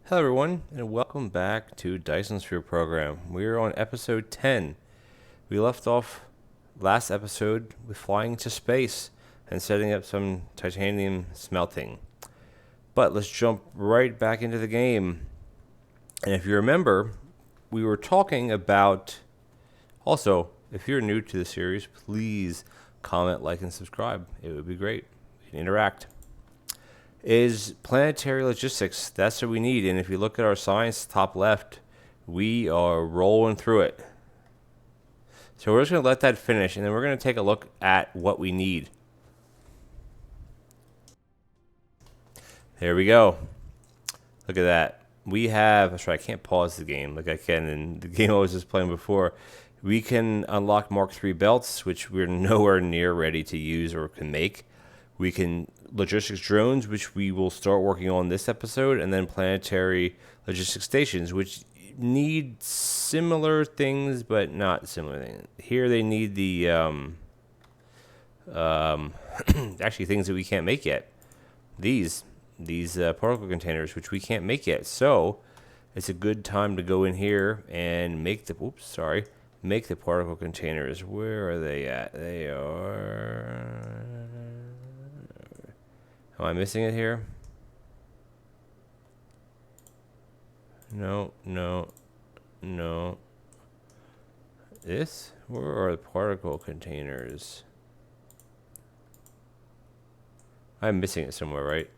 Hello everyone, and welcome back to Dyson Sphere Program. We're on episode 10. We left off last episode with flying into space and setting up some titanium smelting. But let's jump right back into the game. And if you remember, we were talking about... Also, if you're new to the series, please comment, like, and subscribe. It would be great. We can interact. Is planetary logistics. That's what we need. And if you look at our science top left, we are rolling through it. So we're just going to let that finish, and then we're going to take a look at what we need. There we go. Look at that. We have, that's right, I can't pause the game like I can in the game I was just playing before. We can unlock Mark III belts, which we're nowhere near ready to use or can make. We can logistics drones, which we will start working on this episode, and then planetary logistics stations, which need similar things but not similar things. Here they need the actually things that we can't make yet. These particle containers, which we can't make yet. So it's a good time to go in here and make the make the particle containers. Where are they at? They are... Am I missing it here? No. This? Where are the particle containers? I'm missing it somewhere, right?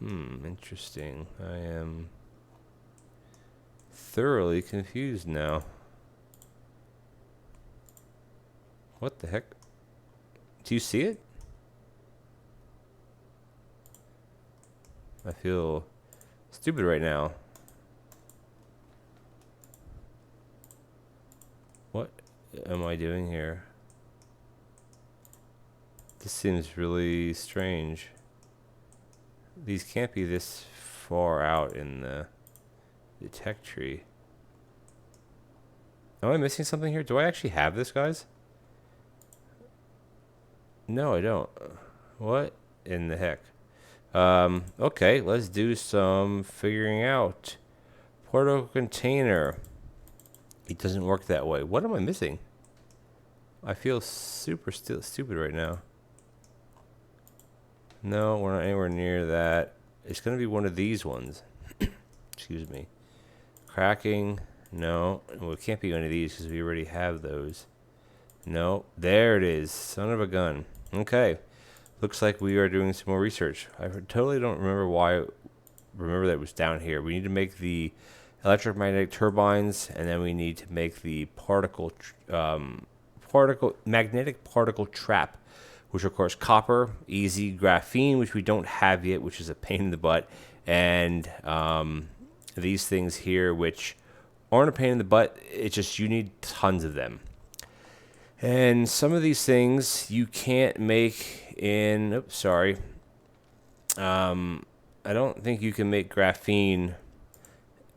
Interesting. I am thoroughly confused now. What the heck? Do you see it? I feel stupid right now. What am I doing here? This seems really strange. These can't be this far out in the tech tree. Am I missing something here? Do I actually have this, guys? No, I don't. What in the heck? Okay, let's do some figuring out. Particle container. It doesn't work that way. What am I missing? I feel super stupid right now. No, we're not anywhere near that. It's going to be one of these ones. Excuse me. Cracking. No. Well, it can't be one of these because we already have those. No. There it is. Son of a gun. Okay. Looks like we are doing some more research. I totally don't remember that it was down here. We need to make the electromagnetic turbines, and then we need to make the magnetic particle trap, which of course copper, easy, graphene, which we don't have yet, which is a pain in the butt, and these things here, which aren't a pain in the butt. It's just you need tons of them. And some of these things you can't make in... Oops, sorry. I don't think you can make graphene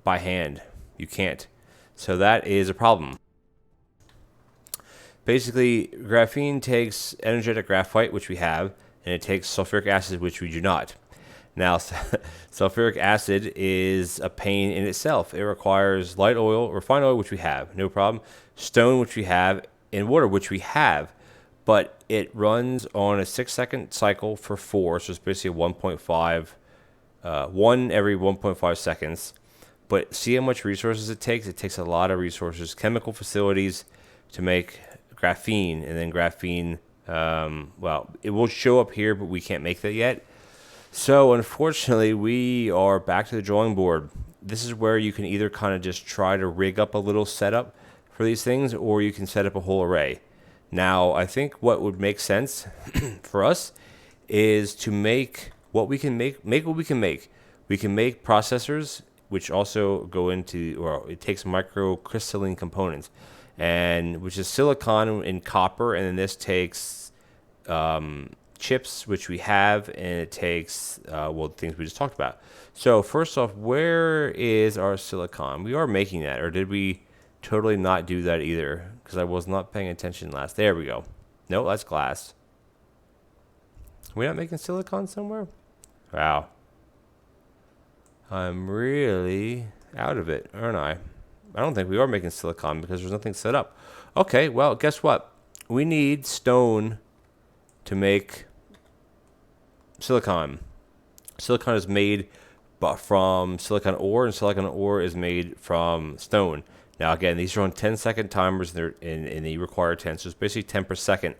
by hand. You can't. So that is a problem. Basically, graphene takes energetic graphite, which we have, and it takes sulfuric acid, which we do not. Now, sulfuric acid is a pain in itself. It requires light oil, refined oil, which we have, no problem, stone, which we have, and water, which we have, but it runs on a 6-second cycle for 4, so it's basically 1.5, 1 every 1.5 seconds. But see how much resources it takes? It takes a lot of resources, chemical facilities to make graphene, and then graphene, well, it will show up here, but we can't make that yet. So unfortunately, we are back to the drawing board. This is where you can either kind of just try to rig up a little setup for these things, or you can set up a whole array. Now, I think what would make sense for us is to make what we can make what we can make. We can make processors, which also go into, or it takes microcrystalline components, and which is silicon and copper, and then this takes chips, which we have, and it takes well, things we just talked about. So first off, where is our silicon? We are making that, or did we totally not do that either? Because I was not paying attention last. There we go. No, that's glass. Are we not making silicon somewhere? Wow. I'm really out of it, aren't I? I don't think we are making silicon because there's nothing set up. Okay, well, guess what? We need stone to make silicon. Silicon is made from silicon ore, and silicon ore is made from stone. Now, again, these are on 10-second timers, and they require 10, so it's basically 10 per second.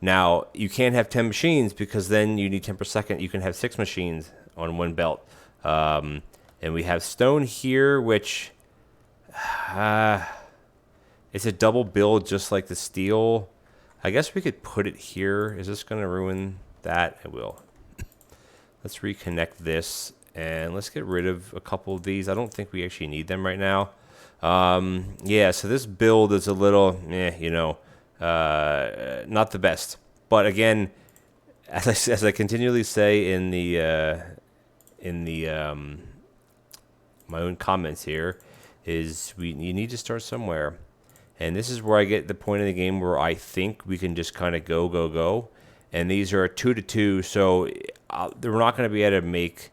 Now, you can't have 10 machines because then you need 10 per second. You can have 6 machines on one belt. And we have stone here, which it's a double build just like the steel. I guess we could put it here. Is this going to ruin that? It will. Let's reconnect this, and let's get rid of a couple of these. I don't think we actually need them right now. Yeah, so this build is a little, not the best. But again, as I continually say in the my own comments here, is you need to start somewhere. And this is where I get the point in the game where I think we can just kind of go. And these are a 2-to-2, so we're not going to be able to make,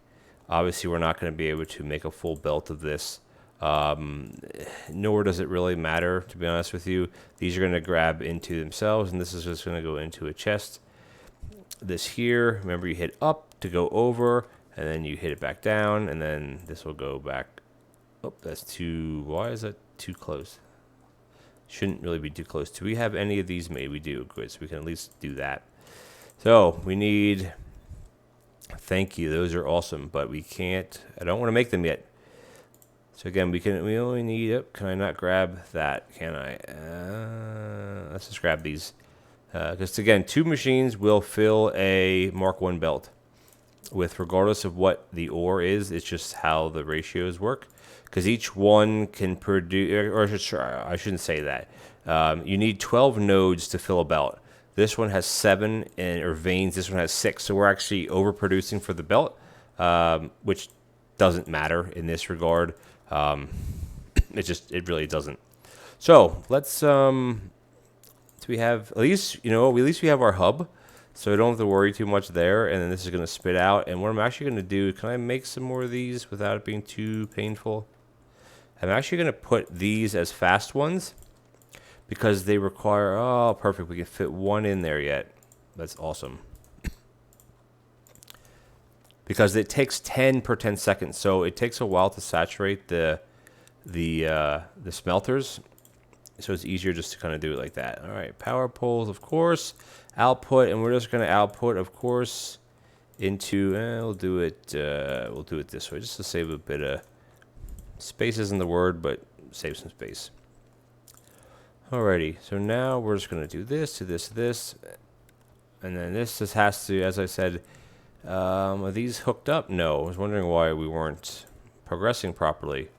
obviously we're not going to be able to make a full belt of this. Nor does it really matter, to be honest with you. These are going to grab into themselves, and this is just going to go into a chest. This here, remember you hit up to go over, and then you hit it back down, and then this will go back. Oh, that's too, why is that too close? Shouldn't really be too close. Do we have any of these made? We do. Good, so we can at least do that. So we need, thank you, those are awesome, but we can't, I don't want to make them yet. So again, we only need, oh, can I not grab that? Can I? Let's just grab these. Because again, 2 machines will fill a Mark 1 belt. With regardless of what the ore is, it's just how the ratios work. Because each one can produce, or I shouldn't say that. You need 12 nodes to fill a belt. This one has 7 or veins. This one has 6. So we're actually overproducing for the belt, which doesn't matter in this regard. It really doesn't. So let's we have at least we have our hub, so we don't have to worry too much there. And then this is going to spit out. And what I'm actually going to do, can I make some more of these without it being too painful? I'm actually going to put these as fast ones because they require, oh, perfect. We can fit 1 in there yet. That's awesome. Because it takes 10 per 10 seconds, so it takes a while to saturate the smelters. So it's easier just to kind of do it like that. All right, power poles, of course, output, and we're just going to output, of course, into. We'll do it this way, just to save a bit of space. Isn't the word, but save some space. Alrighty, so now we're just going to do this, and then this just has to, as I said. Are these hooked up? No. I was wondering why we weren't progressing properly.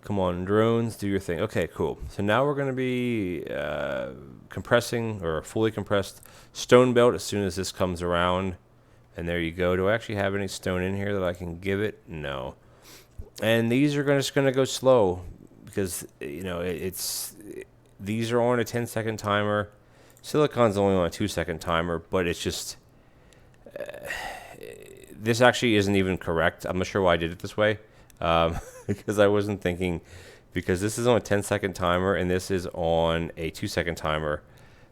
Come on, drones, do your thing. Okay, cool. So now we're going to be compressing, or fully compressed stone belt as soon as this comes around. And there you go. Do I actually have any stone in here that I can give it? No. And these are just going to go slow because, these are on a 10-second timer. Silicon's only on a 2-second timer, but it's just... this actually isn't even correct. I'm not sure why I did it this way. Because I wasn't thinking, because this is on a 10-second timer and this is on a 2-second timer.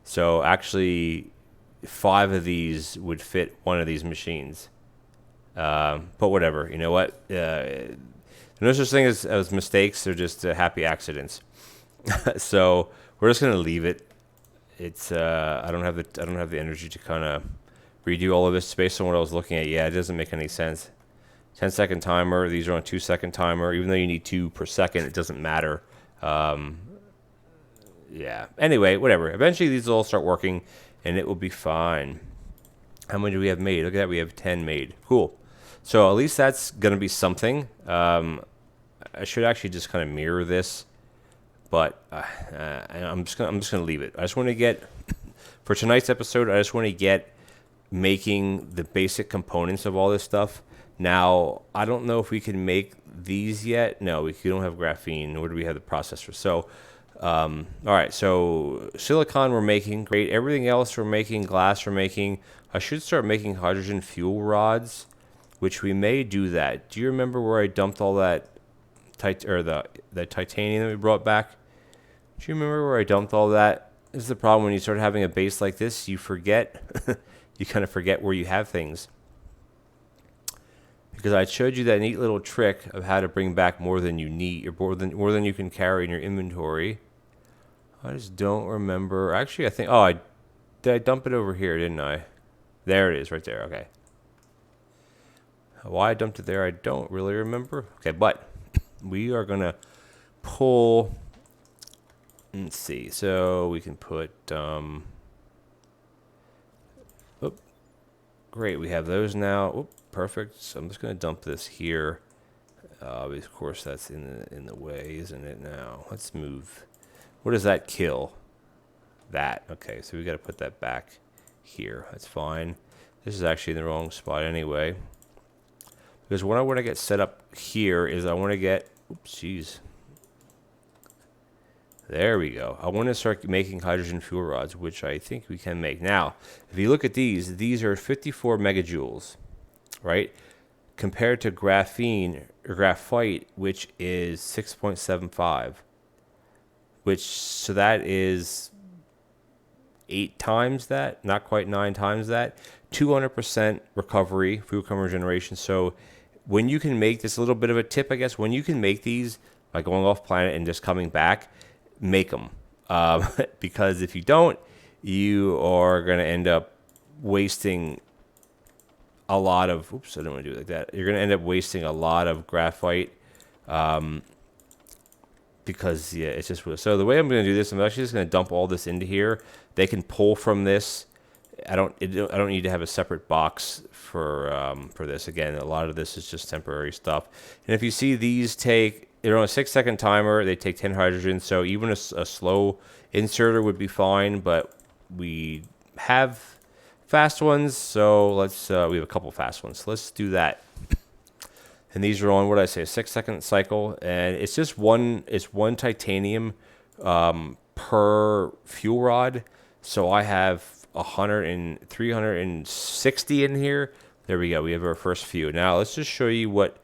So actually 5 of these would fit one of these machines. But whatever, you know what? There's no such thing as mistakes. They're just happy accidents. So we're just gonna leave it. It's I don't have the energy to kind of redo all of this based on what I was looking at. Yeah, it doesn't make any sense. 10-second timer. These are on 2-second timer. Even though you need 2 per second, it doesn't matter. Yeah. Anyway, whatever. Eventually, these will all start working, and it will be fine. How many do we have made? Look at that. We have 10 made. Cool. So at least that's going to be something. I should actually just kind of mirror this, but I'm just gonna leave it. I just want to get for tonight's episode. I just want to get making the basic components of all this stuff. Now, I don't know if we can make these yet. No, we don't have graphene, nor do we have the processor. So All right, so silicon we're making, great. Everything else we're making, glass we're making. I should start making hydrogen fuel rods, which we may do that. Do you remember where I dumped all that the titanium that we brought back? Do you remember where I dumped all that? This is the problem when you start having a base like this. You forget, you kind of forget where you have things. Because I showed you that neat little trick of how to bring back more than you need, or more than you can carry in your inventory. I just don't remember. Actually, I think, did I dump it over here, didn't I? There it is, right there. Okay. Why I dumped it there, I don't really remember. Okay, but we are gonna pull. Let's see. So we can put. Great, we have those now. Perfect. So I'm just gonna dump this here. Of course, that's in the way, isn't it? Now let's move. What does that kill? That. Okay, so we got to put that back here. That's fine. This is actually in the wrong spot anyway. Because what I want to get set up here is I want to get... Oops, jeez. There we go. I want to start making hydrogen fuel rods, which I think we can make. Now, if you look at these are 54 megajoules, right? Compared to graphene or graphite, which is 6.75. So that is 8 times that, not quite 9 times that. 200% recovery, fuel recovery generation. So when you can make this, a little bit of a tip, I guess, when you can make these by going off planet and just coming back, make them. Because if you don't, you are going to end up wasting a lot of, oops, I don't want to do it like that. You're going to end up wasting a lot of graphite. Because yeah, it's just so the way I'm going to do this, I'm actually just going to dump all this into here. They can pull from this. I don't need to have a separate box for this. Again, a lot of this is just temporary stuff. And if you see these they're on a 6-second timer. They take 10 hydrogen. So even a slow inserter would be fine. But we have fast ones, so let's we have a couple fast ones. So let's do that. And these are on, what did I say, a 6-second cycle, and it's just one titanium per fuel rod. So I have 360 in here. There we go. We have our first few. Now let's just show you what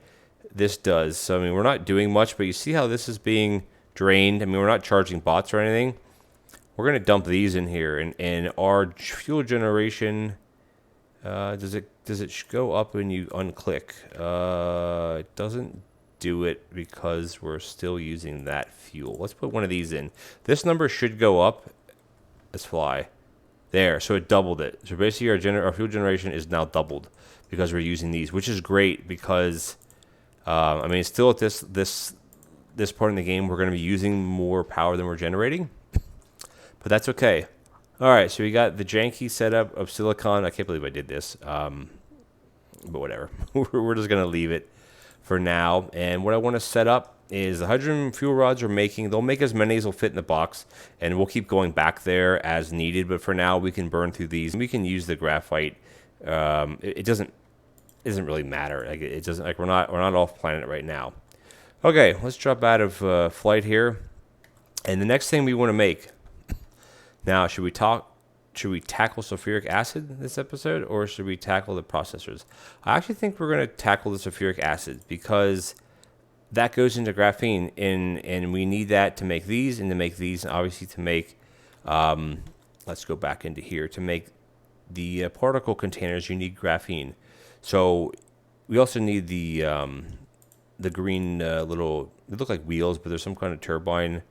this does. So I mean, we're not doing much, but you see how this is being drained. I mean, we're not charging bots or anything. We're gonna dump these in here, and our fuel generation. Does it go up when you unclick? It doesn't do it because we're still using that fuel. Let's put one of these in. This number should go up. Let's fly. There, so it doubled it. So basically our fuel generation is now doubled because we're using these, which is great because, I mean, still at this part in the game, we're going to be using more power than we're generating, but that's okay. All right, so we got the janky setup of silicon. I can't believe I did this, but whatever. We're just going to leave it for now. And what I want to set up is the hydrogen fuel rods we're making. They'll make as many as will fit in the box, and we'll keep going back there as needed. But for now, we can burn through these. We can use the graphite. It doesn't really matter. Like it doesn't, like we're not off planet right now. Okay, let's drop out of flight here. And the next thing we want to make. Now, should we tackle sulfuric acid this episode, or should we tackle the processors? I actually think we're going to tackle the sulfuric acid because that goes into graphene, and we need that to make these, and obviously to make, let's go back into here, to make the particle containers, you need graphene. So we also need the green little, they look like wheels, but there's some kind of turbine.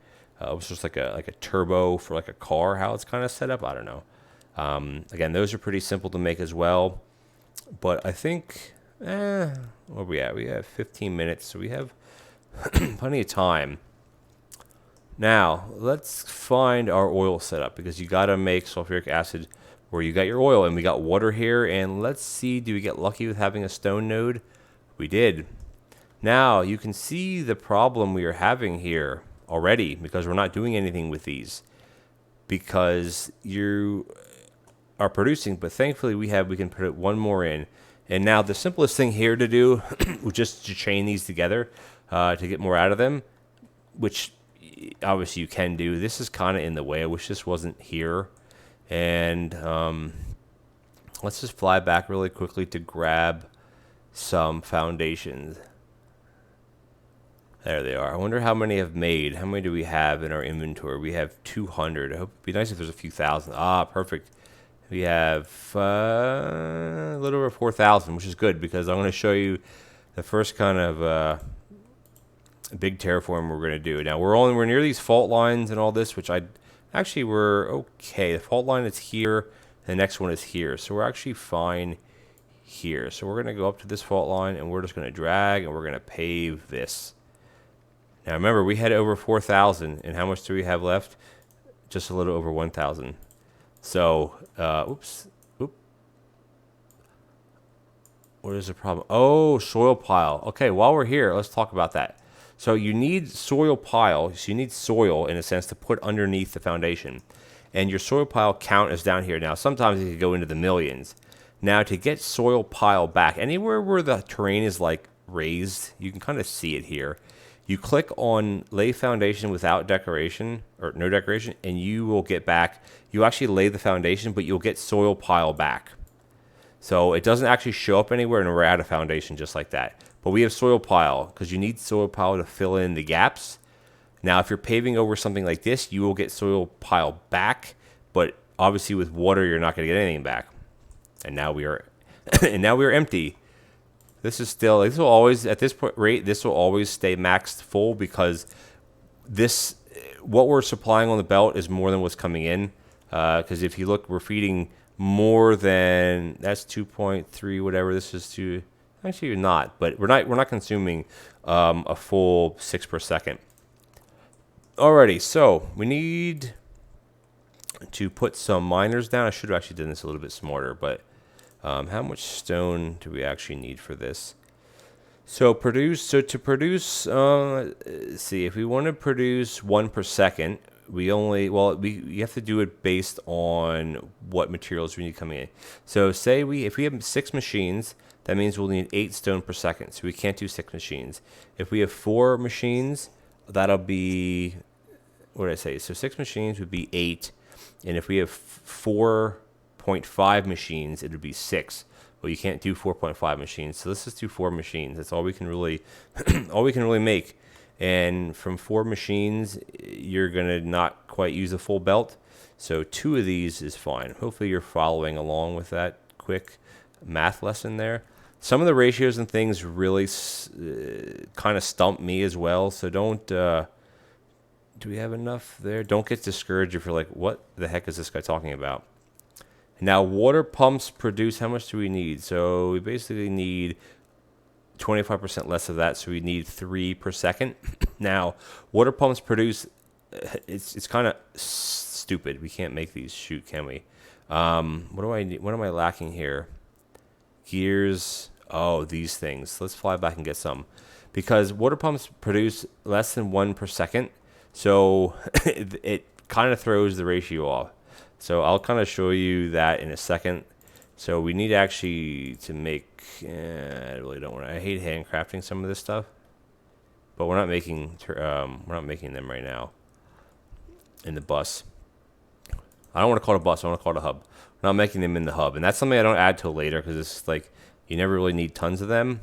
It's just like a turbo for like a car, how it's kind of set up. I don't know. Again, those are pretty simple to make as well. But I think, where are we at? We have 15 minutes, so we have plenty of time. Now, let's find our oil setup, because you got to make sulfuric acid where you got your oil. And we got water here, and let's see, do we get lucky with having a stone node? We did. Now, you can see the problem we are having here already, because we're not doing anything with these, because you are producing, but thankfully we can put one more in. And now the simplest thing here to do was just to chain these together to get more out of them, which obviously you can do. This is kind of in the way. I wish this wasn't here. And let's just fly back really quickly to grab some foundations. There they are. I wonder how many have made. How many do we have in our inventory? We have 200. I hope it'd be nice if there's a few thousand. Ah, perfect. We have a little over 4,000, which is good because I'm going to show you the first kind of big terraform we're going to do. Now we're near these fault lines and all this, which we're okay. The fault line is here. The next one is here, so we're actually fine here. So we're going to go up to this fault line and we're just going to drag and we're going to pave this. Now remember, we had over 4,000, and how much do we have left? Just a little over 1,000. So, oops. What is the problem? Oh, soil pile. Okay, while we're here, let's talk about that. So you need soil pile. So you need soil, in a sense, to put underneath the foundation. And your soil pile count is down here. Now, sometimes it can go into the millions. Now, to get soil pile back, anywhere where the terrain is like raised, you can kind of see it here. You click on lay foundation without decoration or no decoration, and you will get back. You actually lay the foundation, but you'll get soil pile back. So it doesn't actually show up anywhere, and we're out of foundation just like that. But we have soil pile because you need soil pile to fill in the gaps. Now, if you're paving over something like this, you will get soil pile back, but obviously with water, you're not going to get anything back. And now we are, and now we are empty. This will always, at this point rate, this will always stay maxed full because what we're supplying on the belt is more than what's coming in. Because if you look, we're feeding more than, that's 2.3, whatever. This is actually you're not, but we're not consuming a full 6 per second. Alrighty, so we need to put some miners down. I should have actually done this a little bit smarter, but how much stone do we actually need for this? So to produce, let's see, if we want to produce 1 per second, we have to do it based on what materials we need coming in. So say if we have 6 machines, that means we'll need 8 stone per second. So we can't do 6 machines. If we have 4 machines, that'll be, what did I say? So 6 machines would be 8. And if we have 4.5 machines, it would be 6. Well, you can't do 4.5 machines. So let's just do 4 machines. That's all we can really, make. And from 4 machines, you're going to not quite use a full belt. So 2 of these is fine. Hopefully you're following along with that quick math lesson there. Some of the ratios and things really kind of stump me as well. So don't, do we have enough there? Don't get discouraged if you're like, what the heck is this guy talking about? Now, water pumps produce, how much do we need? So we basically need 25% less of that, so we need 3 per second. Now, water pumps produce, it's kind of stupid. We can't make these shoot, can we? What do I need? What am I lacking here? Gears. Oh, these things. Let's fly back and get some. Because water pumps produce less than 1 per second, so it kind of throws the ratio off. So I'll kind of show you that in a second. So we need actually to make, I really don't want to, I hate handcrafting some of this stuff, but we're not making them right now in the bus. I don't want to call it a bus, I want to call it a hub. We're not making them in the hub, and that's something I don't add till later because it's like, you never really need tons of them.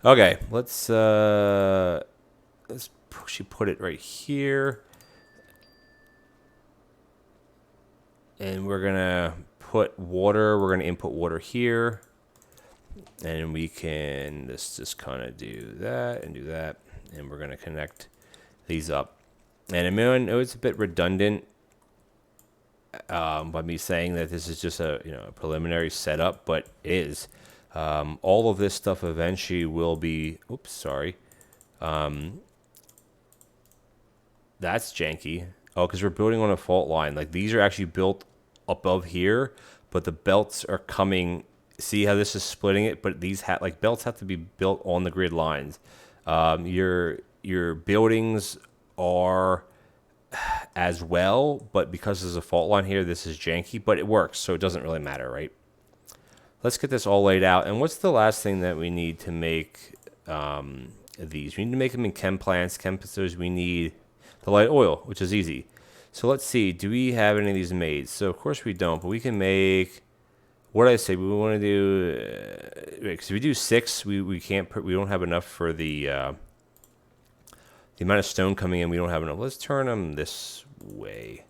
Okay, let's actually put it right here. And we're going to put water, we're going to input water here. And we can just kind of do that and do that. And we're going to connect these up. And I know it's a bit redundant by me saying that this is just a preliminary setup, but it is. All of this stuff eventually will be, oops, sorry. That's janky. Oh, because we're building on a fault line. Like these are actually built above here, but the belts are coming. See how this is splitting it? But these belts have to be built on the grid lines. Your buildings are as well, but because there's a fault line here, this is janky, but it works, so it doesn't really matter, right? Let's get this all laid out. And what's the last thing that we need to make these? We need to make them in chem plants. Chem plants we need. the light oil, which is easy. So let's see, do we have any of these made? So of course we don't, but we can make, what did I say? We want to do, because if we do 6, we can't, we don't have enough for the amount of stone coming in. We don't have enough. Let's turn them this way.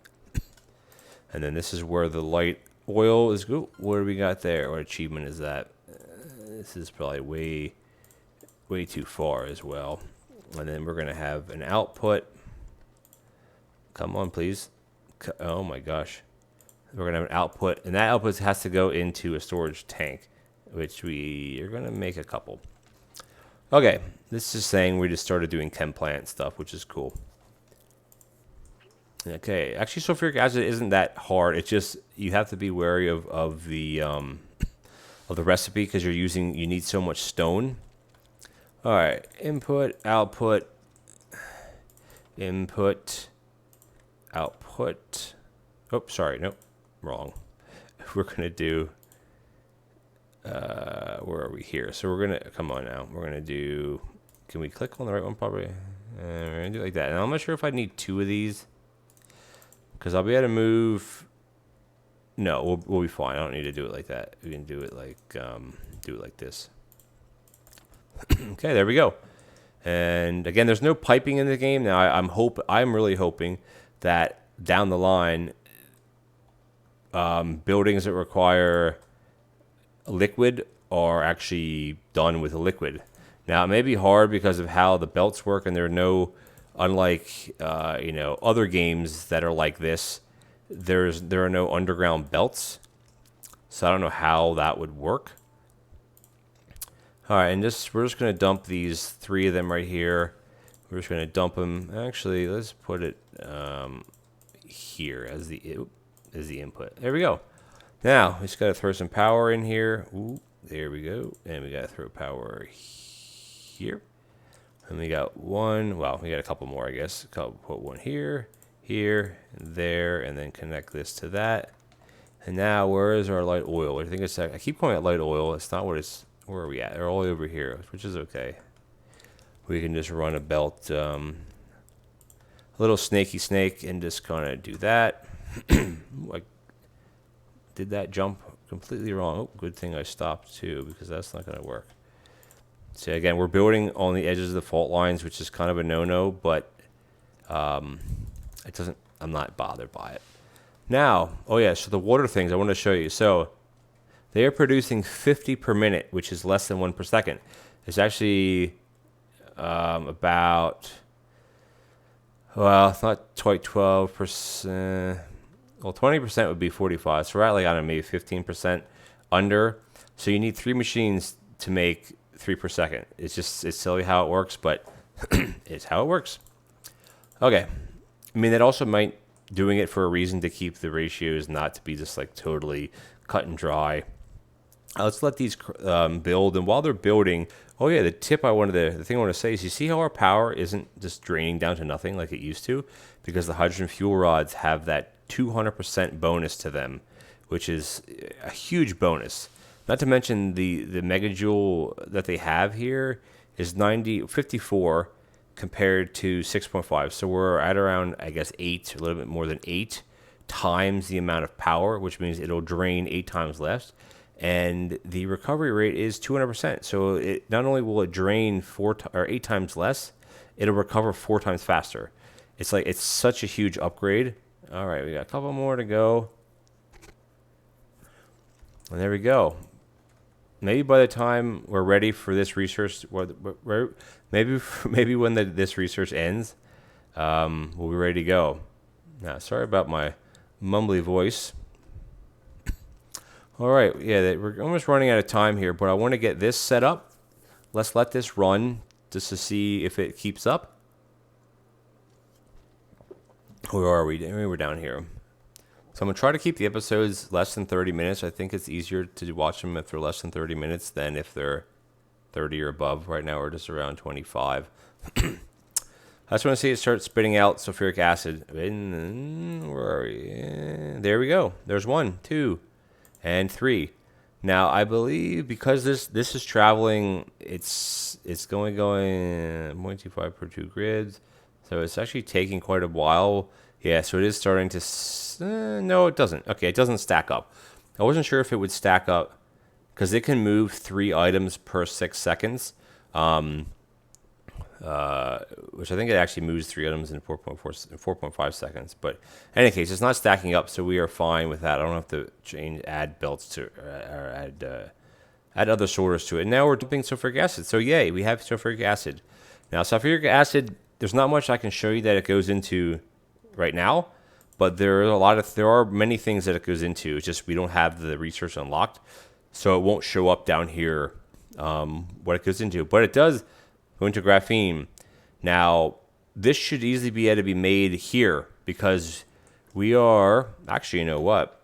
And then this is where the light oil is. Ooh, what do we got there? What achievement is that? This is probably way too far as well. And then we're going to have an output. Come on, please. Oh my gosh. We're going to have an output, and that output has to go into a storage tank, which we are going to make a couple. Okay, this is saying we just started doing chem plant stuff, which is cool. Okay, actually sulfuric acid isn't that hard. It's just you have to be wary of the recipe, because you need so much stone. All right, input, output, output. Oh, sorry, nope, wrong. We're gonna do. Where are we here? So we're gonna come on now. We're gonna do. Can we click on the right one? Probably. We're gonna do it like that. And I'm not sure if I need 2 of these, because I'll be able to move. No, we'll be fine. I don't need to do it like that. We can do it like this. Okay, there we go. And again, there's no piping in the game now. I'm really hoping that down the line, buildings that require liquid are actually done with a liquid. Now it may be hard because of how the belts work, and there are no, unlike other games that are like this, there are no underground belts, so I don't know how that would work. All right, and we're just going to dump these 3 of them right here. We're just going to dump them. Actually, let's put it here as the input. There we go. Now we just got to throw some power in here. Ooh, there we go. And we got to throw power here. And we got one. Well, we got a couple more, I guess. Put one here, here, and there, and then connect this to that. And now, where is our light oil? I think it's. I keep calling it light oil. It's not what it's. Where are we at? They're all over here, which is okay. We can just run a belt, a little snaky snake, and just kind of do that. Like, did that jump completely wrong? Oh, good thing I stopped too, because that's not going to work. So again, we're building on the edges of the fault lines, which is kind of a no-no, but it doesn't. I'm not bothered by it. Now, oh yeah, so the water things I want to show you. So they are producing 50 per minute, which is less than 1 per second. It's actually about, well, it's not quite 12%. Well, 20% would be 45. So we're at like, I don't know, maybe 15% under. So you need 3 machines to make 3 per second. It's silly how it works, but it's how it works. Okay. I mean, that also might doing it for a reason to keep the ratios not to be just like totally cut and dry. Let's let these build, and while they're building, oh yeah, the thing I want to say is, you see how our power isn't just draining down to nothing like it used to, because the hydrogen fuel rods have that 200% bonus to them, which is a huge bonus. Not to mention the megajoule that they have here is 54 compared to 6.5, so we're at around, I guess, 8, a little bit more than 8 times the amount of power, which means it'll drain 8 times less. And the recovery rate is 200%. So it not only will it drain 8 times less, it'll recover 4 times faster. It's such a huge upgrade. All right, we got a couple more to go. And there we go. Maybe by the time we're ready for this research, maybe when this research ends, we'll be ready to go. Now, sorry about my mumbly voice. All right, yeah, we're almost running out of time here, but I want to get this set up. Let's let this run just to see if it keeps up. Where are we? We're down here. So I'm going to try to keep the episodes less than 30 minutes. I think it's easier to watch them if they're less than 30 minutes than if they're 30 or above. Right now we're just around 25. I just want to see it start spitting out sulfuric acid. Where are we? There we go. There's 1, 2, and 3. Now I believe because this is traveling, it's going 0.25 per 2 grids. So it's actually taking quite a while. Yeah, so it is starting to... no, it doesn't. Okay, it doesn't stack up. I wasn't sure if it would stack up because it can move 3 items per 6 seconds, which I think it actually moves 3 items in 4.5 seconds. But in any case, it's not stacking up, so we are fine with that. I don't have to add belts to or add other sorters to it. And now we're dumping sulfuric acid. So yay, we have sulfuric acid. Now sulfuric acid, there's not much I can show you that it goes into right now, but there are many things that it goes into. It's just we don't have the research unlocked, so it won't show up down here what it goes into. But it does go into graphene. Now this should easily be able to be made here because we are actually, you know what?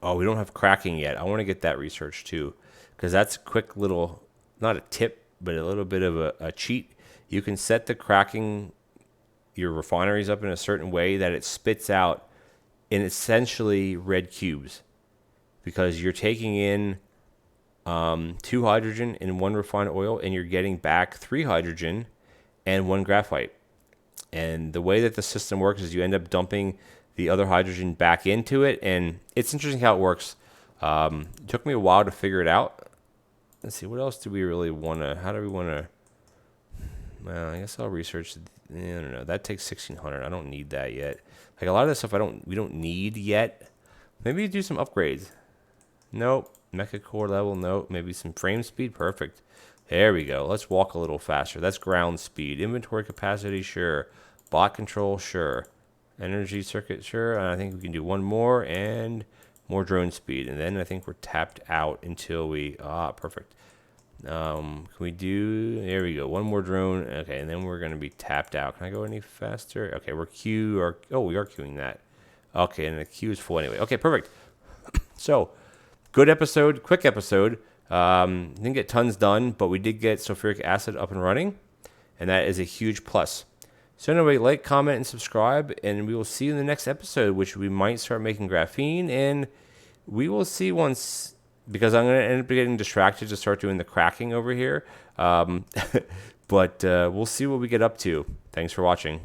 Oh, we don't have cracking yet. I want to get that research too, because that's a quick little, not a tip, but a little bit of a cheat. You can set the cracking your refineries up in a certain way that it spits out in essentially red cubes, because you're taking in 2 hydrogen in 1 refined oil and you're getting back 3 hydrogen and 1 graphite. And the way that the system works is you end up dumping the other hydrogen back into it, and it's interesting how it works. It took me a while to figure it out. Let's see, what else do we really want to, how do we want to, well, I guess I'll research, I don't know, that takes 1600, I don't need that yet. Like a lot of this stuff we don't need yet. Maybe do some upgrades. Nope. Mecha core level, nope. Maybe some frame speed, perfect. There we go. Let's walk a little faster. That's ground speed. Inventory capacity, sure. Bot control, sure. Energy circuit, sure. And I think we can do one more and more drone speed. And then I think we're tapped out until we, perfect. Can we do, there we go. One more drone. Okay, and then we're going to be tapped out. Can I go any faster? Okay, we are queuing that. Okay, and the queue is full anyway. Okay, perfect. So, good episode, quick episode. Didn't get tons done, but we did get sulfuric acid up and running, and that is a huge plus. So anyway, like, comment, and subscribe, and we will see you in the next episode, which we might start making graphene, and we will see once, because I'm going to end up getting distracted to start doing the cracking over here. But we'll see what we get up to. Thanks for watching.